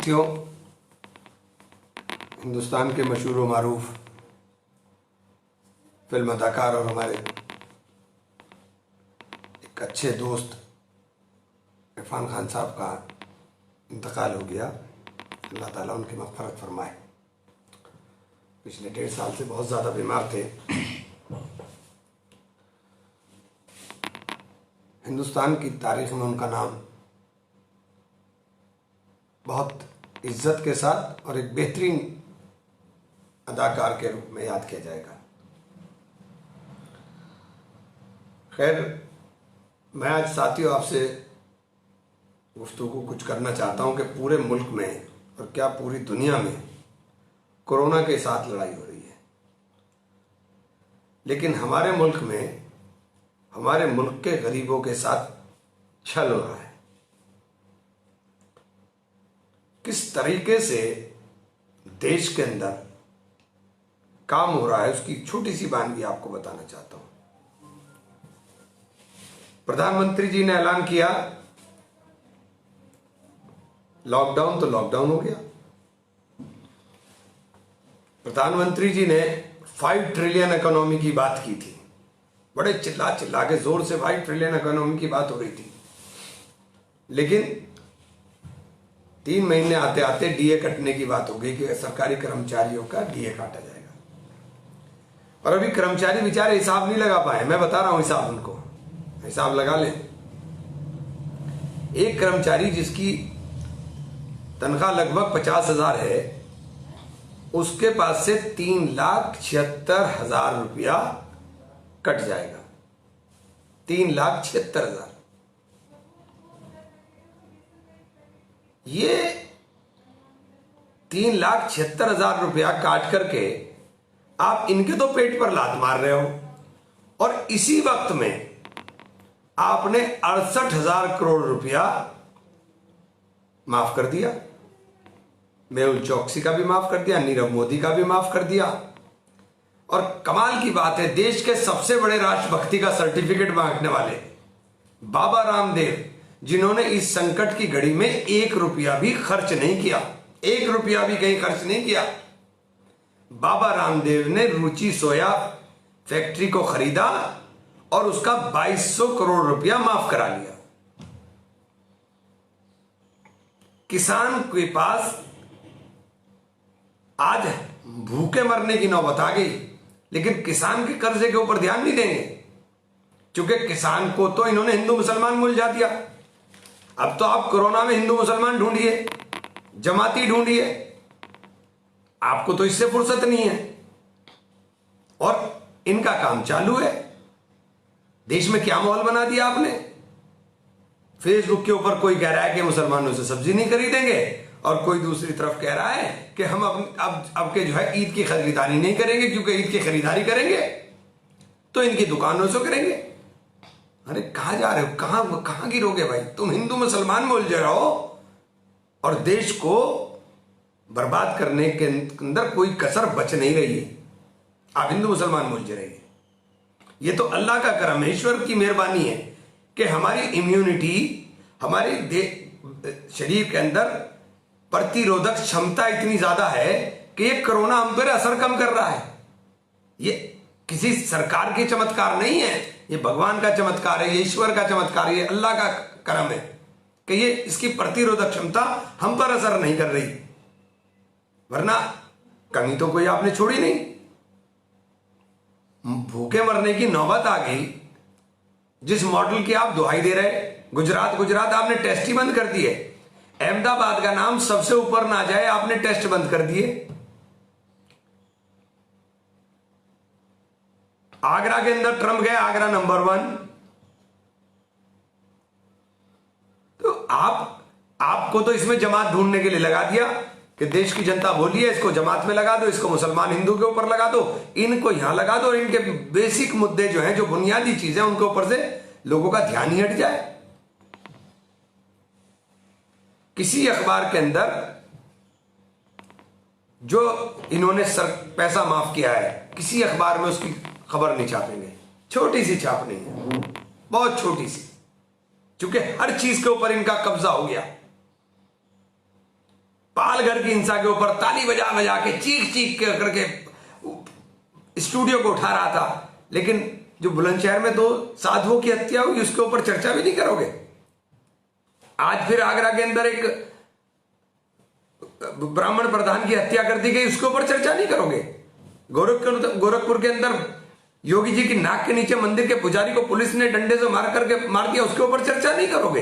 साथियों, हिंदुस्तान के मशहूर व मारूफ फिल्म अदाकार और हमारे एक अच्छे दोस्त इरफान खान साहब का इंतकाल हो गया। अल्लाह ताला उनकी मग़फ़िरत फरमाए। पिछले 1.5 साल से बहुत ज़्यादा बीमार थे। हिंदुस्तान की तारीख में उनका नाम बहुत इज्जत के साथ और एक बेहतरीन अदाकार के रूप में याद किया जाएगा। खैर, मैं आज साथियों आपसे गुफ्तगू कुछ करना चाहता हूं कि पूरे मुल्क में और क्या पूरी दुनिया में कोरोना के साथ लड़ाई हो रही है, लेकिन हमारे मुल्क में हमारे मुल्क के गरीबों के साथ छल हो रहा है। किस तरीके से देश के अंदर काम हो रहा है उसकी छोटी सी बात भी आपको बताना चाहता हूं। प्रधानमंत्री जी ने ऐलान किया लॉकडाउन, तो लॉकडाउन हो गया। प्रधानमंत्री जी ने 5 ट्रिलियन इकोनॉमी की बात की थी, बड़े चिल्ला चिल्ला के जोर से 5 ट्रिलियन इकोनॉमी की बात हो रही थी, लेकिन 3 महीने आते आते डीए कटने की बात हो गई कि सरकारी कर्मचारियों का डीए काटा जाएगा। और अभी कर्मचारी बेचारे हिसाब नहीं लगा पाए। मैं बता रहा हूं हिसाब, उनको हिसाब लगा लें। एक कर्मचारी जिसकी तनख्वाह लगभग 50,000 है, उसके पास से 3,76,000 रुपया कट जाएगा। 3,76,000। ये 3,76,000 रुपया काट करके आप इनके तो पेट पर लात मार रहे हो, और इसी वक्त में आपने 68,000 करोड़ रुपया माफ कर दिया। मेहुल चौकसी का भी माफ कर दिया, नीरव मोदी का भी माफ कर दिया। और कमाल की बात है, देश के सबसे बड़े राष्ट्रभक्ति का सर्टिफिकेट मांगने वाले बाबा रामदेव, जिन्होंने इस संकट की घड़ी में 1 रुपया भी खर्च नहीं किया, 1 रुपया भी कहीं खर्च नहीं किया, बाबा रामदेव ने रुचि सोया फैक्ट्री को खरीदा और उसका 2200 करोड़ रुपया माफ करा लिया। किसान के पास आज भूखे मरने की नौबत आ गई, लेकिन किसान के कर्जे के ऊपर ध्यान नहीं देंगे, क्योंकि किसान को तो इन्होंने हिंदू मुसलमान में उलझा दिया। अब तो आप कोरोना में हिंदू मुसलमान ढूंढिए, जमाती ढूंढिए, आपको तो इससे फुर्सत नहीं है। और इनका काम चालू है। देश में क्या माहौल बना दिया आपने। फेसबुक के ऊपर कोई कह रहा है कि मुसलमानों से सब्जी नहीं खरीदेंगे, और कोई दूसरी तरफ कह रहा है कि हम अब के जो है ईद की खरीदारी नहीं करेंगे, क्योंकि ईद की खरीदारी करेंगे तो इनकी दुकानों से करेंगे। अरे कहां जा रहे हो, कहां गिरोगे भाई। तुम हिंदू मुसलमान में उलझे रहो और देश को बर्बाद करने के अंदर कोई कसर बच नहीं रही है। आप हिंदू मुसलमान में उलझे रहिए। ये तो अल्लाह का करम है, ईश्वर की मेहरबानी है कि हमारी इम्यूनिटी, हमारे शरीर के अंदर प्रतिरोधक क्षमता इतनी ज्यादा है कि ये कोरोना हम पर असर कम कर रहा है। ये किसी सरकार के चमत्कार नहीं है, ये भगवान का चमत्कार है, ये ईश्वर का चमत्कार है, ये अल्लाह का करम है कि ये इसकी प्रतिरोधक क्षमता हम पर असर नहीं कर रही, वरना कमी तो कोई आपने छोड़ी नहीं। भूखे मरने की नौबत आ गई। जिस मॉडल की आप दुहाई दे रहे, गुजरात आपने टेस्ट ही बंद कर दिए। अहमदाबाद का नाम सबसे ऊपर ना जाए, आपने टेस्ट बंद कर दिए। आगरा के अंदर ट्रंप गए, आगरा नंबर 1। तो आपको तो इसमें जमात ढूंढने के लिए लगा दिया कि देश की जनता बोली है, इसको जमात में लगा दो, इसको मुसलमान हिंदू के ऊपर लगा दो, इनको यहां लगा दो, और इनके बेसिक मुद्दे जो हैं, जो बुनियादी चीजें, उनके ऊपर से लोगों का ध्यान ही हट जाए। किसी अखबार के अंदर जो इन्होंने पैसा माफ किया है, किसी अखबार में उसकी खबर नहीं छापेंगे। छोटी सी छापनी है, बहुत छोटी सी, क्योंकि हर चीज के ऊपर इनका कब्जा हो गया। पालघर की हिंसा के ऊपर ताली बजा बजा के चीख चीख के करके स्टूडियो को उठा रहा था, लेकिन जो बुलंदशहर में 2 साधुओं की हत्या हुई उसके ऊपर चर्चा भी नहीं करोगे। आज फिर आगरा के अंदर एक ब्राह्मण प्रधान की हत्या कर दी गई, उसके ऊपर चर्चा नहीं करोगे। गोरखपुर के अंदर योगी जी की नाक के नीचे मंदिर के पुजारी को पुलिस ने डंडे से मार दिया, उसके ऊपर चर्चा नहीं करोगे,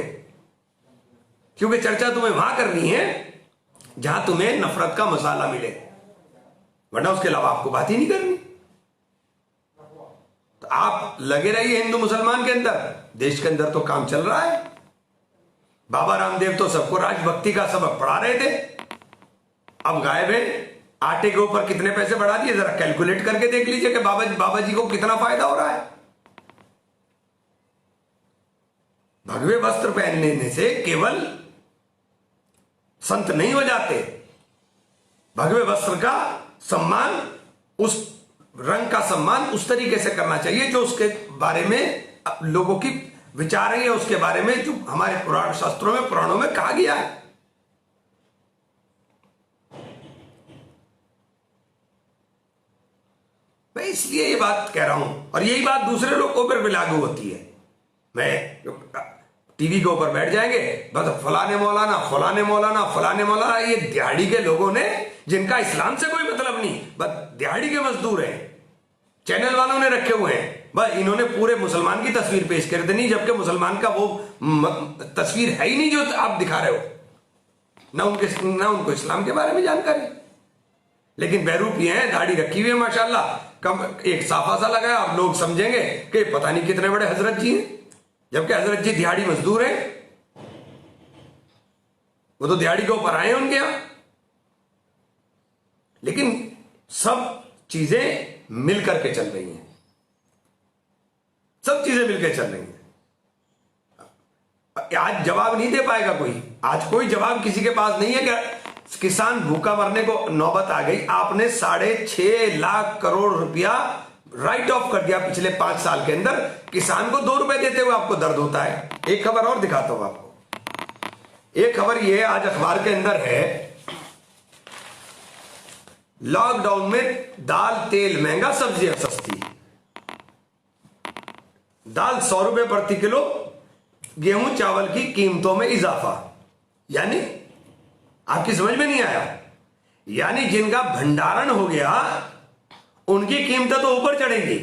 क्योंकि चर्चा तुम्हें वहां करनी है जहां तुम्हें नफरत का मसाला मिले, वरना उसके अलावा आपको बात ही नहीं करनी। तो आप लगे रहिए हिंदू मुसलमान के अंदर, देश के अंदर तो काम चल रहा है। बाबा रामदेव तो सबको राजभक्ति का सबक पढ़ा रहे थे, अब गायब है। आटे के ऊपर कितने पैसे बढ़ा दिए, जरा कैलकुलेट करके देख लीजिए कि बाबा जी को कितना फायदा हो रहा है। भगवे वस्त्र पहनने से केवल संत नहीं हो जाते, भगवे वस्त्र का सम्मान, उस रंग का सम्मान उस तरीके से करना चाहिए जो उसके बारे में लोगों की विचार है, उसके बारे में जो हमारे पुराण शास्त्रों में, पुराणों में कहा गया है। मैं इसलिए ये बात कह रहा हूं, और यही बात दूसरे लोगों पर भी लागू होती है। मैं टीवी के ऊपर बैठ जाएंगे, बस फलाने मौलाना फलाने मौलाना फलाने मौलाना, ये दिहाड़ी के लोगों ने, जिनका इस्लाम से कोई मतलब नहीं, बस दिहाड़ी के मजदूर हैं, चैनल वालों ने रखे हुए हैं, बस इन्होंने पूरे मुसलमान की तस्वीर पेश कर देनी, जबकि मुसलमान का वो तस्वीर है ही नहीं जो आप दिखा रहे हो, ना उनको इस्लाम के बारे में जानकारी। लेकिन बहरूपी हैं, दाढ़ी रखी हुई है माशाल्लाह, कम एक साफा सा लगाया, अब लोग समझेंगे कि पता नहीं कितने बड़े हजरत जी हैं, जबकि हजरत जी दिहाड़ी मजदूर हैं, वो तो दिहाड़ी के ऊपर आए हैं उनके यहां। लेकिन सब चीजें मिलकर के चल रही हैं, सब चीजें मिलकर चल रही हैं। आज जवाब नहीं दे पाएगा कोई, आज कोई जवाब किसी के पास नहीं है कि किसान भूखा मरने को नौबत आ गई। आपने 6.5 लाख करोड़ रुपया राइट ऑफ कर दिया पिछले 5 साल के अंदर, किसान को 2 रुपए देते हुए आपको दर्द होता है। एक खबर और दिखाता हूं आपको, एक खबर यह आज अखबार के अंदर है, लॉकडाउन में दाल तेल महंगा, सब्जियां सस्ती, दाल 100 रुपए प्रति किलो, गेहूं चावल की कीमतों में इजाफा। यानी आपकी समझ में नहीं आया, यानी जिनका भंडारण हो गया उनकी कीमतें तो ऊपर चढ़ेंगी,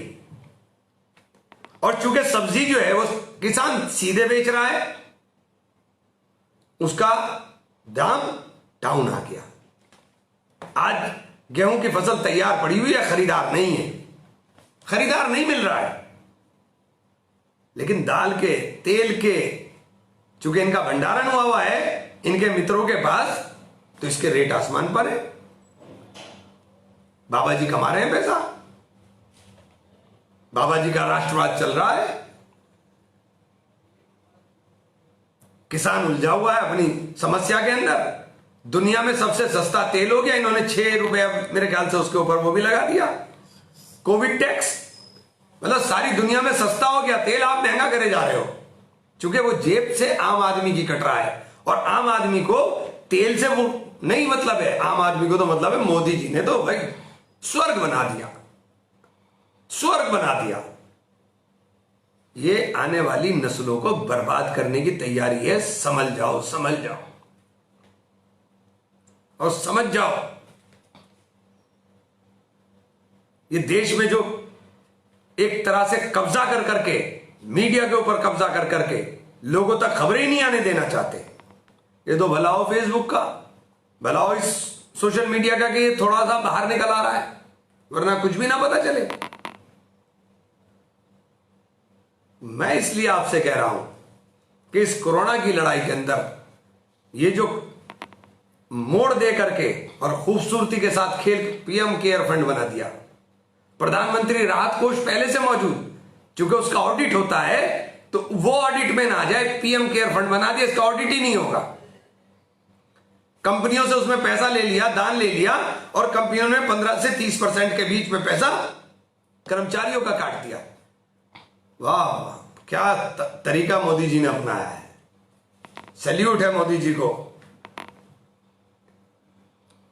और चूंकि सब्जी जो है वो किसान सीधे बेच रहा है, उसका दाम डाउन आ गया। आज गेहूं की फसल तैयार पड़ी हुई है, खरीदार नहीं है, खरीदार नहीं मिल रहा है, लेकिन दाल के तेल के चूंकि इनका भंडारण हुआ है इनके मित्रों के पास, तो इसके रेट आसमान पर है। बाबा जी कमा रहे हैं पैसा, बाबा जी का राष्ट्रवाद चल रहा है, किसान उलझा हुआ है अपनी समस्या के अंदर। दुनिया में सबसे सस्ता तेल हो गया, इन्होंने 6 रुपए मेरे ख्याल से उसके ऊपर वो भी लगा दिया, कोविड टैक्स। मतलब सारी दुनिया में सस्ता हो गया तेल, आप महंगा करे जा रहे हो, क्योंकि वो जेब से आम आदमी की कट रहा है, और आम आदमी को तेल से वो नहीं मतलब है, आम आदमी को तो मतलब है मोदी जी ने तो भाई स्वर्ग बना दिया, स्वर्ग बना दिया। ये आने वाली नस्लों को बर्बाद करने की तैयारी है, समझ जाओ, समझ जाओ और समझ जाओ। ये देश में जो एक तरह से कब्जा कर करके, मीडिया के ऊपर कब्जा कर करके लोगों तक खबरें ही नहीं आने देना चाहते, ये तो भला हो फेसबुक का, भला हो इस सोशल मीडिया का कि ये थोड़ा सा बाहर निकल आ रहा है, वरना कुछ भी ना पता चले। मैं इसलिए आपसे कह रहा हूं कि इस कोरोना की लड़ाई के अंदर ये जो मोड़ दे करके और खूबसूरती के साथ खेल पीएम केयर फंड बना दिया, प्रधानमंत्री राहत कोष पहले से मौजूद, क्योंकि उसका ऑडिट होता है तो वो ऑडिट में ना जाए, पीएम केयर फंड बना दिया, इसका ऑडिट ही नहीं होगा। कंपनियों से उसमें पैसा ले लिया, दान ले लिया, और कंपनियों ने 15 से 30% के बीच में पैसा कर्मचारियों का काट दिया। वाह, क्या तरीका मोदी जी ने अपनाया है, सैल्यूट है मोदी जी को।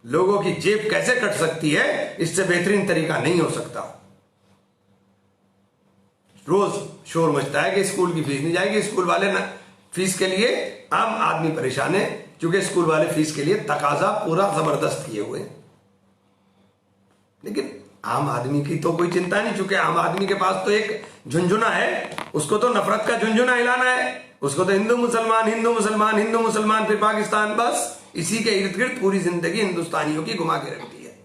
लोगों की जेब कैसे कट सकती है, इससे बेहतरीन तरीका नहीं हो सकता। रोज शोर मचता है कि स्कूल की फीस नहीं जाएगी, स्कूल वाले ना फीस के लिए, आम आदमी परेशान है क्योंकि स्कूल वाले फीस के लिए तकाजा पूरा जबरदस्त किए हुए हैं। लेकिन आम आदमी की तो कोई चिंता नहीं, चूंकि आम आदमी के पास तो एक झुंझुना है, उसको तो नफरत का झुंझुना हिलाना है, उसको तो हिंदू मुसलमान हिंदू मुसलमान हिंदू मुसलमान फिर पाकिस्तान, बस इसी के इर्द गिर्द पूरी जिंदगी हिंदुस्तानियों की घुमा के रखती है।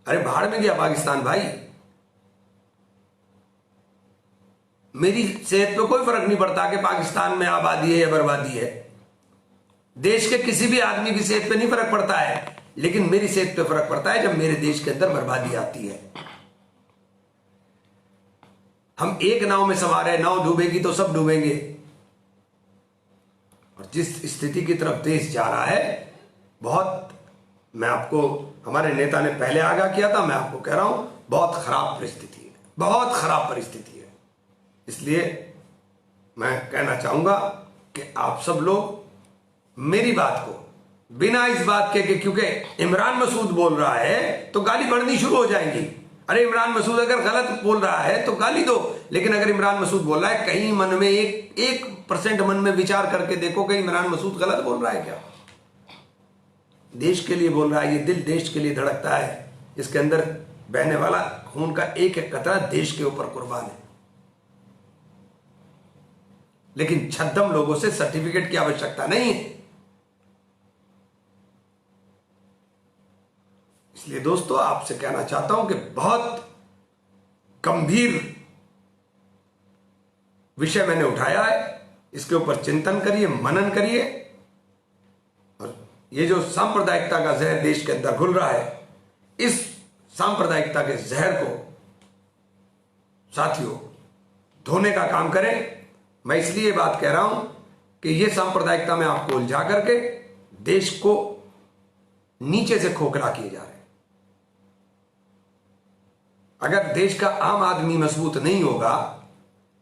अरे भाड़ में गया पाकिस्तान भाई, मेरी सेहत पे कोई फर्क नहीं पड़ता कि पाकिस्तान में आबादी है या बर्बादी है, देश के किसी भी आदमी की सेहत पे नहीं फर्क पड़ता है, लेकिन मेरी सेहत पे फर्क पड़ता है जब मेरे देश के अंदर बर्बादी आती है। हम एक नाव में सवार है, नाव डूबेगी तो सब डूबेंगे, और जिस स्थिति की तरफ देश जा रहा है, बहुत, मैं आपको, हमारे नेता ने पहले आगाह किया था, मैं आपको कह रहा हूं बहुत खराब परिस्थिति है, बहुत खराब परिस्थिति है। इसलिए मैं कहना चाहूंगा कि आप सब लोग मेरी बात को बिना इस बात के कि क्योंकि इमरान मसूद बोल रहा है तो गाली बढ़नी शुरू हो जाएंगी। अरे इमरान मसूद अगर गलत बोल रहा है तो गाली दो, लेकिन अगर इमरान मसूद बोल रहा है, कहीं मन में 1% मन में विचार करके देखो कि इमरान मसूद गलत बोल रहा है क्या? देश के लिए बोल रहा है, ये दिल देश के लिए धड़कता है, इसके अंदर बहने वाला खून का एक एक कतरा देश के ऊपर कुर्बान है। लेकिन छद्म लोगों से सर्टिफिकेट की आवश्यकता नहीं है। इसलिए दोस्तों आपसे कहना चाहता हूं कि बहुत गंभीर विषय मैंने उठाया है, इसके ऊपर चिंतन करिए, मनन करिए, और ये जो सांप्रदायिकता का जहर देश के अंदर घुल रहा है, इस सांप्रदायिकता के जहर को साथियों धोने का काम करें। मैं इसलिए बात कह रहा हूं कि ये सांप्रदायिकता में आपको उलझा करके देश को नीचे से खोखला किए जा रहे हैं। अगर देश का आम आदमी मजबूत नहीं होगा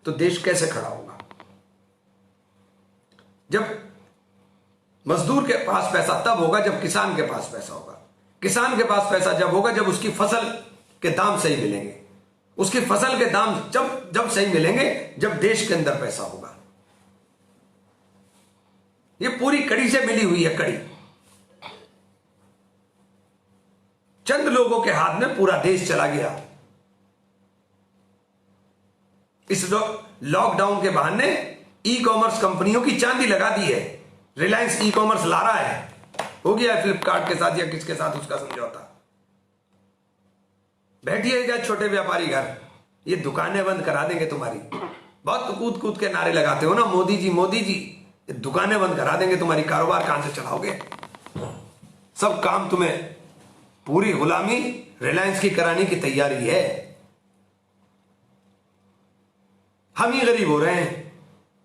तो देश कैसे खड़ा होगा? जब मजदूर के पास पैसा तब होगा जब किसान के पास पैसा होगा, किसान के पास पैसा जब होगा जब उसकी फसल के दाम सही मिलेंगे, उसकी फसल के दाम जब सही मिलेंगे जब देश के अंदर पैसा होगा। ये पूरी कड़ी से मिली हुई है कड़ी। चंद लोगों के हाथ में पूरा देश चला गया। इस लॉकडाउन के बहाने ई कॉमर्स कंपनियों की चांदी लगा दी है। रिलायंस ई कॉमर्स ला रहा है, हो गया है फ्लिपकार्ट के साथ या किसके साथ उसका समझौता। बैठिएगा छोटे व्यापारी घर, ये दुकानें बंद करा देंगे तुम्हारी। बहुत कूद कूद के नारे लगाते हो ना, मोदी जी मोदी जी, ये दुकानें बंद करा देंगे तुम्हारी, कारोबार कहां से चलाओगे? सब काम तुम्हें, पूरी गुलामी रिलायंस की कराने की तैयारी है। हम ही गरीब हो रहे हैं,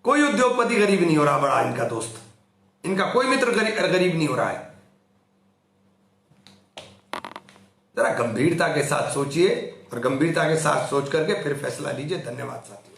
कोई उद्योगपति गरीब नहीं हो रहा बड़ा, इनका दोस्त, इनका कोई मित्र गरीब नहीं हो रहा है। जरा गंभीरता के साथ सोचिए और गंभीरता के साथ सोच करके फिर फैसला लीजिए। धन्यवाद साथियों।